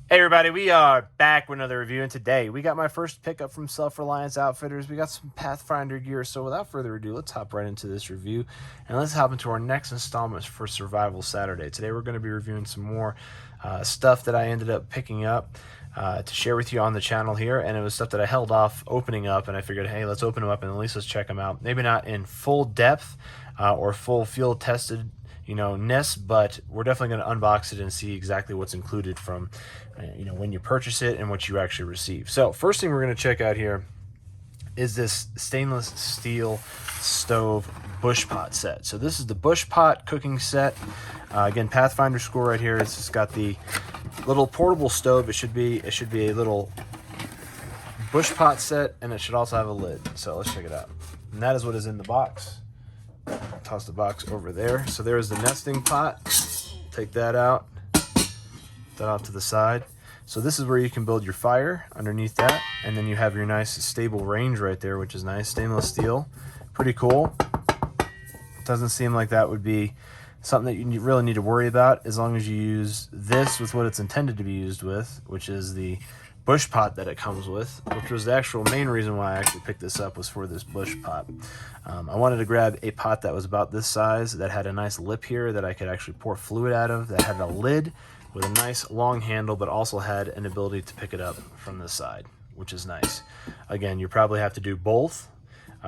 Hey everybody, we are back with another review, and today we got my first pickup from Reliance Outfitters. We got some Pathfinder gear, so without further ado, let's hop right into this review, and let's hop into our next installment for Survival Saturday. Today we're going to be reviewing some more stuff that I ended up picking up to share with you on the channel here, and it was stuff that I held off opening up, and I figured, hey, let's open them up and at least let's check them out. Maybe not in full depth or full field tested ness, but we're definitely going to unbox it and see exactly what's included from when you purchase it and what you actually receive. So first thing we're going to check out here is this stainless steel stove bush pot set. So this is the bush pot cooking set. Again, Pathfinder score right here. It's just got the little portable stove. It should be a little bush pot set, and it should also have a lid. So let's check it out. And that is what is in the box. Toss the box over there. So there's the nesting pot. Take that out. That off to the side. So this is where you can build your fire underneath that, and then you have your nice stable range right there, which is nice. Stainless steel, pretty cool. Doesn't seem like that would be something that you really need to worry about as long as you use this with what it's intended to be used with, which is the bush pot that it comes with, which was the actual main reason why I actually picked this up, was for this bush pot. I wanted to grab a pot that was about this size, that had a nice lip here that I could actually pour fluid out of, that had a lid with a nice long handle, but also had an ability to pick it up from this side, which is nice. Again, you probably have to do both,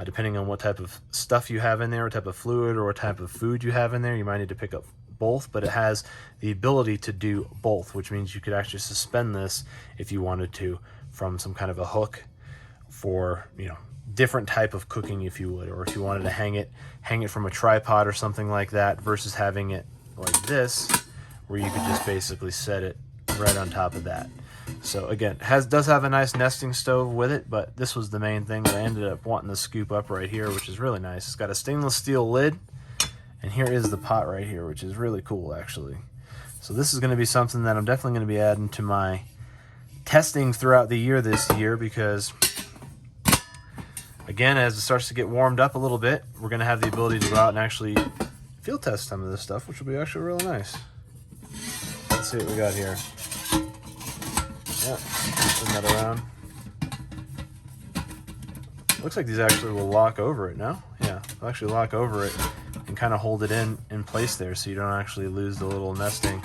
depending on what type of stuff you have in there, what type of fluid or what type of food you have in there. You might need to pick up both, but it has the ability to do both, which means you could actually suspend this if you wanted to from some kind of a hook for different type of cooking, if you would, or if you wanted to hang it from a tripod or something like that, versus having it like this where you could just basically set it right on top of that. So again, does have a nice nesting stove with it, but this was the main thing that I ended up wanting to scoop up right here, which is really nice. It's got a stainless steel lid, and here is the pot right here, which is really cool actually. So this is going to be something that I'm definitely going to be adding to my testing throughout the year this year, because again, as it starts to get warmed up a little bit, we're going to have the ability to go out and actually field test some of this stuff, which will be actually really nice. Let's see what we got here. Yeah, spin that around. Looks like these actually will lock over it now. Yeah, they'll actually lock over it and kind of hold it in place there, so you don't actually lose the little nesting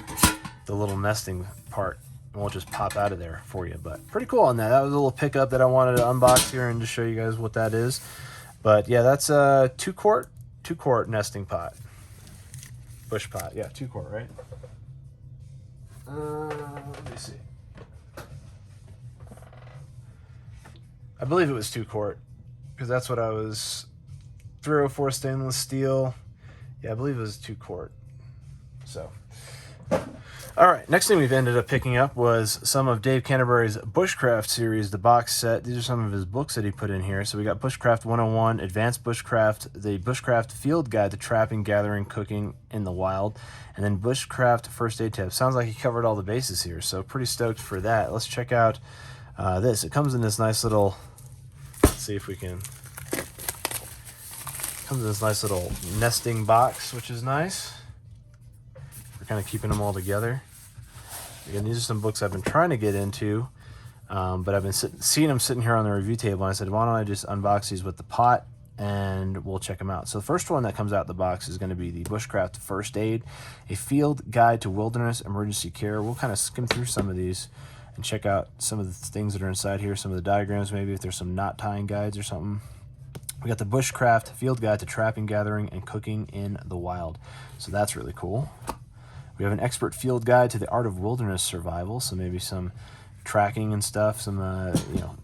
part. It won't just pop out of there for you. But pretty cool on that. That was a little pickup that I wanted to unbox here and just show you guys what that is. But yeah, that's a 2-quart nesting pot. Bush pot. Yeah, 2-quart, right? Let me see. I believe it was 2-quart, because that's what I was. 304 stainless steel. Yeah, I believe it was 2-quart. So, all right. Next thing we've ended up picking up was some of Dave Canterbury's Bushcraft series, the box set. These are some of his books that he put in here. So we got Bushcraft 101, Advanced Bushcraft, the Bushcraft Field Guide to Trapping, Gathering, Cooking in the Wild, and then Bushcraft First Aid Tips. Sounds like he covered all the bases here, so pretty stoked for that. Let's check out this. It comes in this nice little, let's see if we can, comes in this nice little nesting box, which is nice. We're kind of keeping them all together. Again, these are some books I've been trying to get into, but I've been seeing them sitting here on the review table, and I said, why don't I just unbox these with the pot, and we'll check them out. So the first one that comes out of the box is going to be the Bushcraft First Aid, a field guide to wilderness emergency care. We'll kind of skim through some of these and check out some of the things that are inside here, some of the diagrams, maybe if there's some knot tying guides or something. We got the Bushcraft Field Guide to Trapping, Gathering, and Cooking in the Wild. So that's really cool. We have an expert field guide to the art of wilderness survival, so maybe some tracking and stuff, some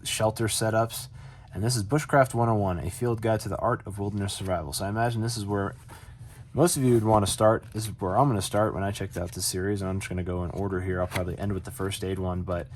shelter setups. And this is Bushcraft 101, a field guide to the art of wilderness survival. So I imagine this is where most of you would want to start. This is where I'm going to start when I checked out this series. I'm just going to go in order here. I'll probably end with the first aid one, but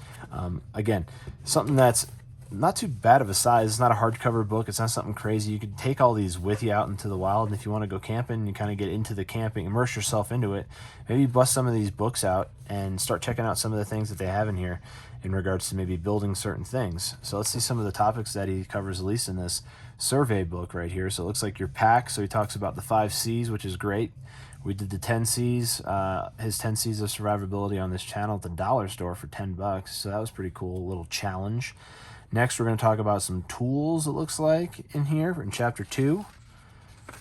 again, something that's not too bad of a size. It's not a hardcover book. It's not something crazy. You could take all these with you out into the wild, and if you want to go camping, you kind of get into the camping, immerse yourself into it. Maybe bust some of these books out and start checking out some of the things that they have in here in regards to maybe building certain things. So let's see some of the topics that he covers, at least in this survey book right here. So it looks like your pack. So he talks about the 5 C's, which is great. We did the 10 C's, his 10 C's of survivability on this channel at the dollar store for $10. So that was pretty cool, a little challenge. Next, we're going to talk about some tools, it looks like, in here in Chapter 2.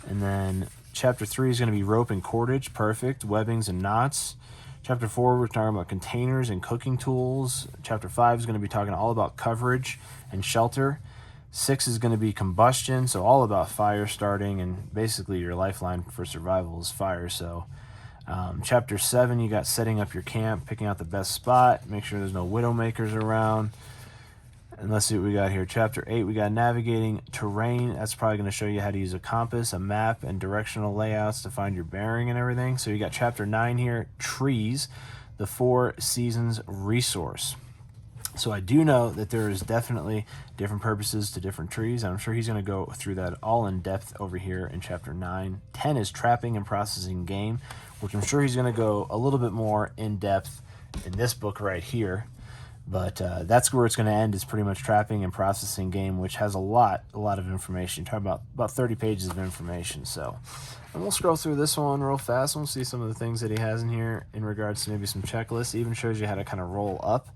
And then Chapter 3 is going to be rope and cordage, perfect, webbings and knots. Chapter 4, we're talking about containers and cooking tools. Chapter 5 is going to be talking all about coverage and shelter. 6 is going to be combustion, so all about fire starting, and basically your lifeline for survival is fire. So Chapter 7, you got setting up your camp, picking out the best spot, make sure there's no widowmakers around. And let's see what we got here. Chapter 8, we got navigating terrain. That's probably going to show you how to use a compass, a map, and directional layouts to find your bearing and everything. So you got Chapter 9 here, trees, the 4 seasons resource. So I do know that there is definitely different purposes to different trees, and I'm sure he's going to go through that all in depth over here in Chapter 9. 10 is trapping and processing game, which I'm sure he's going to go a little bit more in depth in this book right here. But that's where it's going to end, is pretty much trapping and processing game, which has a lot of information. Talk about 30 pages of information. So, and we'll scroll through this one real fast. We'll see some of the things that he has in here in regards to maybe some checklists. It even shows you how to kind of roll up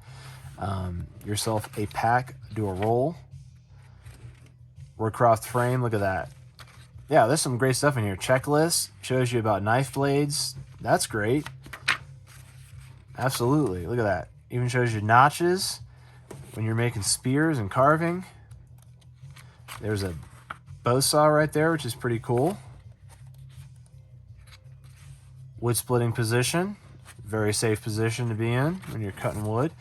yourself a pack, do a roll. WorkCraft frame, look at that. Yeah, there's some great stuff in here. Checklist, shows you about knife blades. That's great. Absolutely, look at that. Even shows you notches when you're making spears and carving. There's a bow saw right there, which is pretty cool. Wood splitting position, very safe position to be in when you're cutting wood.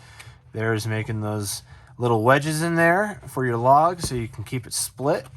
There's making those little wedges in there for your log so you can keep it split,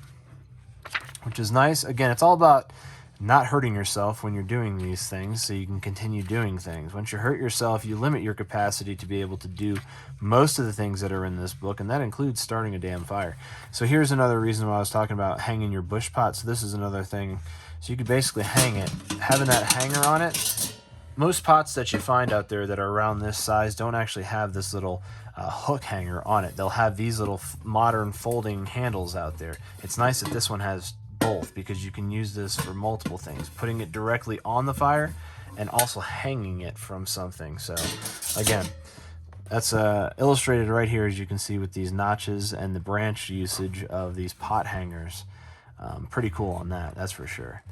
which is nice. Again, it's all about not hurting yourself when you're doing these things so you can continue doing things. Once you hurt yourself, you limit your capacity to be able to do most of the things that are in this book, and that includes starting a damn fire. So here's another reason why I was talking about hanging your bush pot. So this is another thing. So you could basically hang it. Having that hanger on it, most pots that you find out there that are around this size don't actually have this little hook hanger on it. They'll have these little modern folding handles out there. It's nice that this one has both, because you can use this for multiple things, putting it directly on the fire and also hanging it from something. So again, that's illustrated right here, as you can see, with these notches and the branch usage of these pot hangers. Pretty cool on that, that's for sure.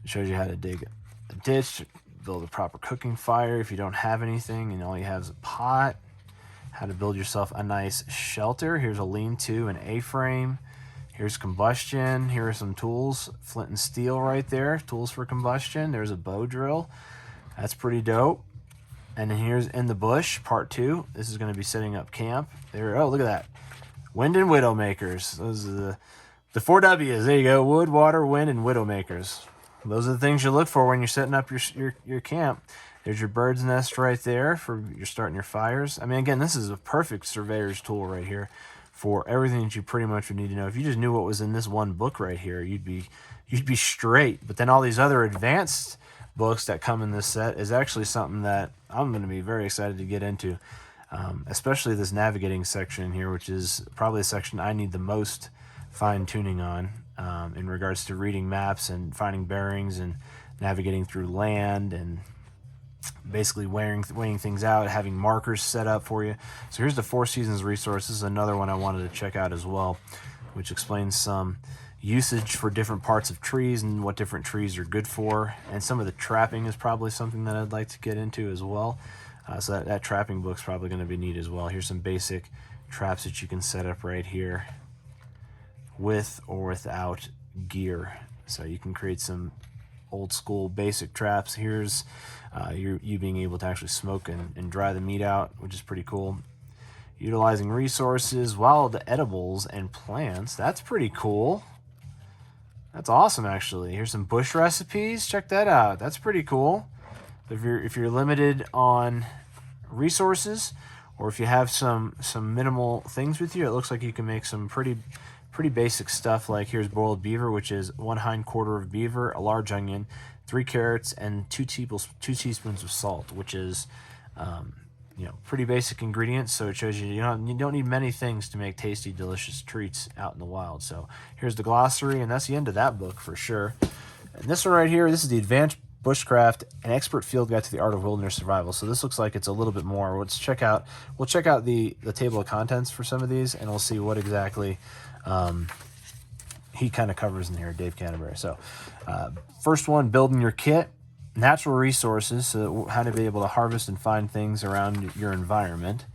It shows you how to dig a ditch, build a proper cooking fire if you don't have anything and all you have is a pot. How to build yourself a nice shelter. Here's a lean-to, an A-frame. Here's combustion. Here are some tools. Flint and steel right there. Tools for combustion. There's a bow drill. That's pretty dope. And then here's in the bush, part 2. This is going to be setting up camp. There. Oh, look at that. Wind and widowmakers. Those are the 4 W's. There you go. Wood, water, wind, and widowmakers. Those are the things you look for when you're setting up your camp. There's your bird's nest right there for you're starting your fires. I mean, again, this is a perfect surveyor's tool right here for everything that you pretty much would need to know. If you just knew what was in this one book right here, you'd be straight. But then all these other advanced books that come in this set is actually something that I'm going to be very excited to get into, especially this navigating section here, which is probably a section I need the most fine-tuning on in regards to reading maps and finding bearings and navigating through land and basically weighing things out, having markers set up for you. So here's the 4 seasons resource. This is another one I wanted to check out as well, which explains some usage for different parts of trees and what different trees are good for. And some of the trapping is probably something that I'd like to get into as well. So that trapping book's probably going to be neat as well. Here's some basic traps that you can set up right here with or without gear. So you can create some old school basic traps. Here's you being able to actually smoke and dry the meat out, which is pretty cool. Utilizing resources, wild edibles and plants. That's pretty cool. That's awesome, actually. Here's some bush recipes. Check that out. That's pretty cool. If you're limited on resources, or if you have some minimal things with you, it looks like you can make some pretty basic stuff. Like here's boiled beaver, which is 1 hindquarter of beaver, a large onion, 3 carrots, and 2 teaspoons of salt, which is pretty basic ingredients. So it shows you don't need many things to make tasty, delicious treats out in the wild. So here's the glossary, and that's the end of that book for sure. And this one right here, this is the Bushcraft, an expert field guide to the art of wilderness survival. So this looks like it's a little bit more. We'll check out the table of contents for some of these, and we'll see what exactly he kind of covers in here, Dave Canterbury. So first one, building your kit, natural resources, so how to be able to harvest and find things around your environment.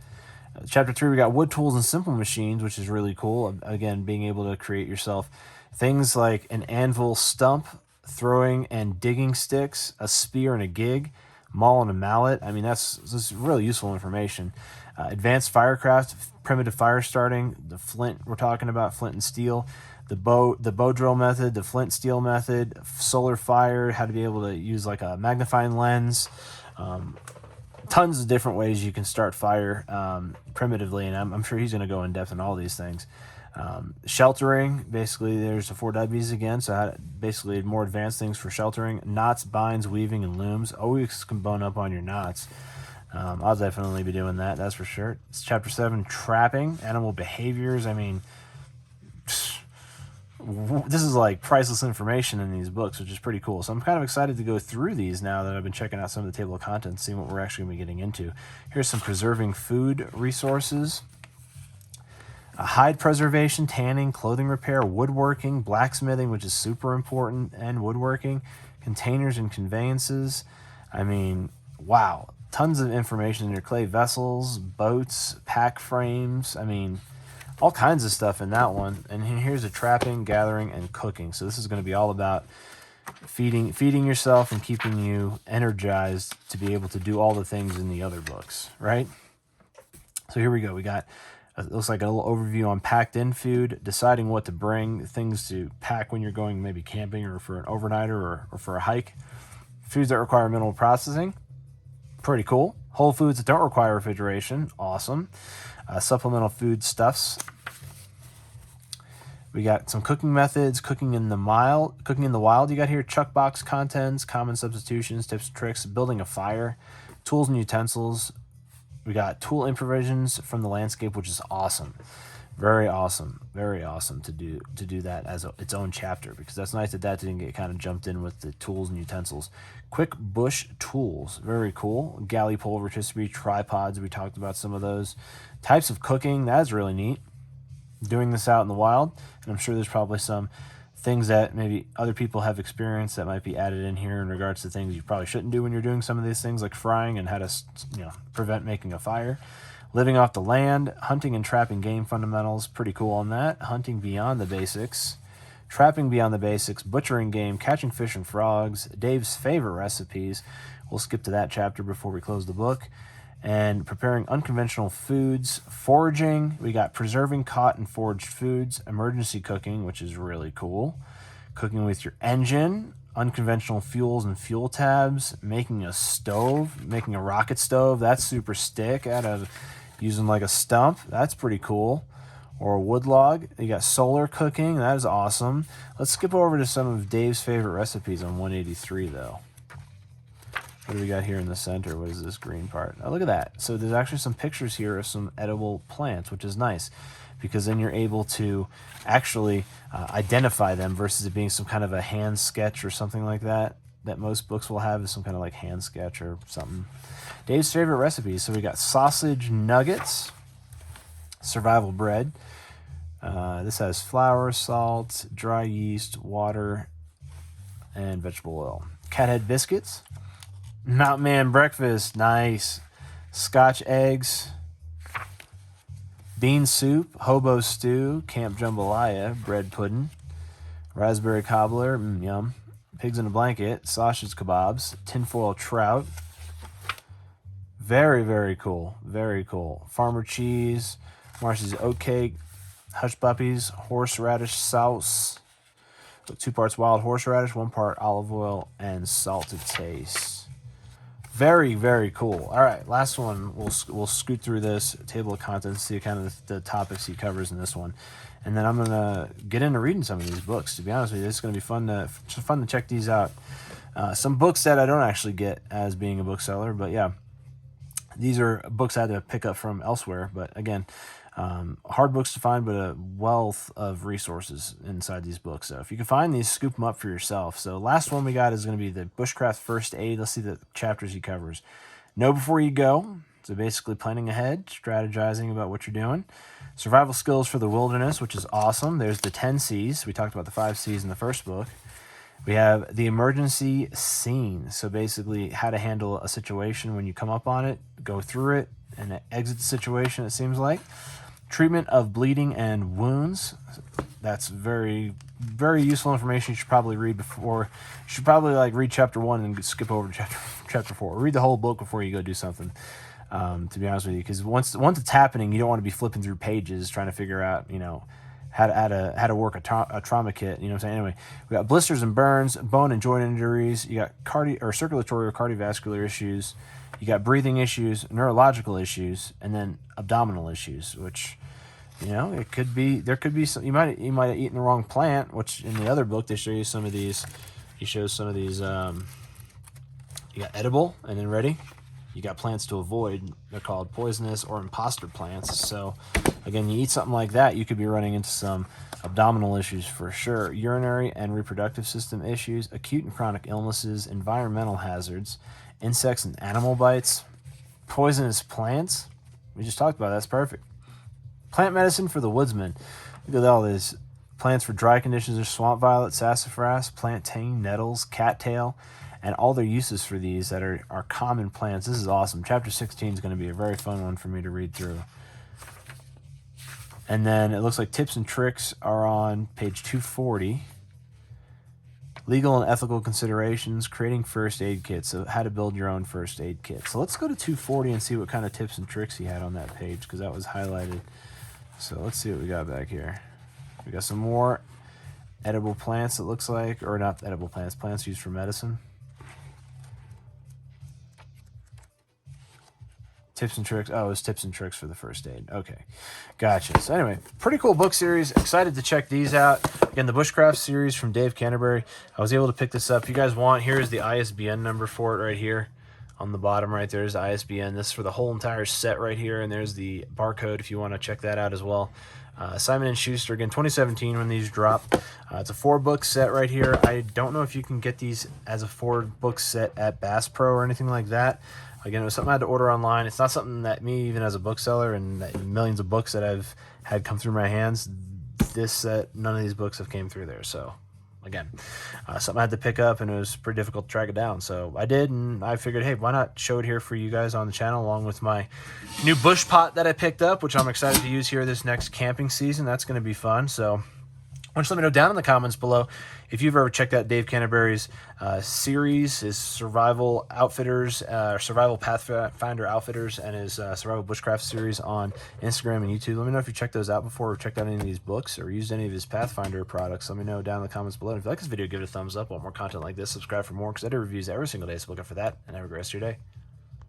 Chapter 3, we got wood tools and simple machines, which is really cool. Again, being able to create yourself things like an anvil stump, throwing and digging sticks, a spear and a gig, maul and a mallet. I mean, this really useful information. Advanced firecraft, primitive fire starting, the flint we're talking about, flint and steel, the bow drill method, the flint steel method, solar fire, how to be able to use like a magnifying lens. Tons of different ways you can start fire primitively, and I'm sure he's going to go in depth on all these things. Sheltering, basically there's the 4 W's again, so basically more advanced things for sheltering. Knots, binds, weaving, and looms. Always can bone up on your knots. I'll definitely be doing that, that's for sure. It's chapter 7, trapping, animal behaviors. I mean, this is like priceless information in these books, which is pretty cool. So I'm kind of excited to go through these now that I've been checking out some of the table of contents, seeing what we're actually going to be getting into. Here's some preserving food resources. Hide preservation, tanning, clothing repair, woodworking, blacksmithing, which is super important, and woodworking, containers and conveyances. I mean, wow. Tons of information in your clay vessels, boats, pack frames. I mean, all kinds of stuff in that one. And here's a trapping, gathering, and cooking. So this is going to be all about feeding yourself and keeping you energized to be able to do all the things in the other books, right? So here we go. We got, it looks like a little overview on packed-in food, deciding what to bring, things to pack when you're going maybe camping or for an overnighter or for a hike. Foods that require minimal processing, pretty cool. Whole foods that don't require refrigeration, awesome. Supplemental food stuffs. We got some cooking methods, cooking in the wild. You got here chuck box contents, common substitutions, tips, tricks, building a fire, tools and utensils. We got tool improvisations from the landscape, which is awesome. Very awesome to do that as its own chapter, because that's nice that didn't get kind of jumped in with the tools and utensils. Quick bush tools, very cool. Galley pole rotisserie, tripods, we talked about some of those. Types of cooking, that's really neat. Doing this out in the wild, and I'm sure there's probably some things that maybe other people have experienced that might be added in here in regards to things you probably shouldn't do when you're doing some of these things, like frying and how to prevent making a fire. Living off the land, hunting and trapping game fundamentals, pretty cool on that. Hunting beyond the basics, trapping beyond the basics, butchering game, catching fish and frogs, Dave's favorite recipes. We'll skip to that chapter before we close the book. And preparing unconventional foods, foraging. We got preserving caught and foraged foods, emergency cooking, which is really cool. Cooking with your engine, unconventional fuels and fuel tabs, making a stove, making a rocket stove. That's super stick out of using like a stump. That's pretty cool. Or a wood log. You got solar cooking. That is awesome. Let's skip over to some of Dave's favorite recipes on 183 though. What do we got here in the center? What is this green part? Oh, look at that. So there's actually some pictures here of some edible plants, which is nice, because then you're able to actually identify them versus it being some kind of a hand sketch or something like that most books will have, is some kind of like hand sketch or something. Dave's favorite recipes. So we got sausage nuggets, survival bread. This has flour, salt, dry yeast, water, and vegetable oil. Cathead biscuits. Mountain Man breakfast, nice. Scotch eggs, bean soup, hobo stew, camp jambalaya, bread pudding, raspberry cobbler, yum. Pigs in a blanket, sausage kebabs, tinfoil trout. Very, very cool. Very cool. Farmer cheese, Marcy's oat cake, hush puppies, horseradish sauce. 2 parts wild horseradish, 1 part olive oil, and salt to taste. Very, very cool. All right, last one. We'll scoot through this table of contents, see kind of the topics he covers in this one, and then I'm gonna get into reading some of these books. To be honest with you, it's gonna be fun to check these out. Some books that I don't actually get as being a bookseller, but yeah, These are books I had to pick up from elsewhere, but again, hard books to find, but a wealth of resources inside these books. So if you can find these, scoop them up for yourself. So last one we got is going to be the Bushcraft First Aid. Let's see the chapters he covers. Know before you go. So basically planning ahead, strategizing about what you're doing. Survival skills for the wilderness, which is awesome. There's the 10 C's. We talked about the 5 C's in the first book. We have the emergency scene. So basically how to handle a situation when you come up on it, go through it, and exit the situation, it seems like. Treatment of bleeding and wounds. That's very, very useful information. You should probably read before. You should probably read chapter 1 and skip over to chapter 4. Read the whole book before you go do something. To be honest with you, because once it's happening, you don't want to be flipping through pages trying to figure out, how to work a trauma kit. You know what I'm saying? Anyway, we got blisters and burns, bone and joint injuries. You got circulatory or cardiovascular issues. You got breathing issues, neurological issues, and then abdominal issues, which, it could be, there could be some, you might have eaten the wrong plant, which in the other book, they show you some of these, he shows some of these, you got edible, and then ready, you got plants to avoid. They're called poisonous or imposter plants. So again, you eat something like that, you could be running into some abdominal issues for sure. Urinary and reproductive system issues, acute and chronic illnesses, environmental hazards, insects and animal bites, poisonous plants. We just talked about that. That's perfect. Plant medicine for the woodsman. Look at all this. Plants for dry conditions are swamp violet, sassafras, plantain, nettles, cattail, and all their uses for these that are common plants. This is awesome. Chapter 16 is going to be a very fun one for me to read through. And then it looks like tips and tricks are on page 240. Legal and ethical considerations, creating first aid kits. So how to build your own first aid kit. So let's go to 240 and see what kind of tips and tricks he had on that page, because that was highlighted. So let's see what we got back here. We got some more edible plants, it looks like, or not edible plants, plants used for medicine. Tips and tricks. Oh, it was tips and tricks for the first aid. Okay, gotcha. So anyway, pretty cool book series. Excited to check these out. Again, the Bushcraft series from Dave Canterbury. I was able to pick this up. If you guys want, here's the ISBN number for it right here. On the bottom right there's the ISBN. This is for the whole entire set right here, and there's the barcode if you want to check that out as well. Simon & Schuster, again, 2017 when these dropped. It's a 4-book set right here. I don't know if you can get these as a 4-book set at Bass Pro or anything like that. Again, it was something I had to order online. It's not something that me, even as a bookseller and millions of books that I've had come through my hands, this set, none of these books have came through there. So, again, something I had to pick up, and it was pretty difficult to track it down. So I did, and I figured, hey, why not show it here for you guys on the channel, along with my new bush pot that I picked up, which I'm excited to use here this next camping season. That's going to be fun. So why don't you let me know down in the comments below if you've ever checked out Dave Canterbury's series, his Survival Outfitters, Survival Pathfinder Outfitters, and his Survival Bushcraft series on Instagram and YouTube. Let me know if you checked those out before, or checked out any of these books, or used any of his Pathfinder products. Let me know down in the comments below. And if you like this video, give it a thumbs up. Want more content like this, subscribe for more, because I do reviews every single day, so look out for that, and have a great rest of your day.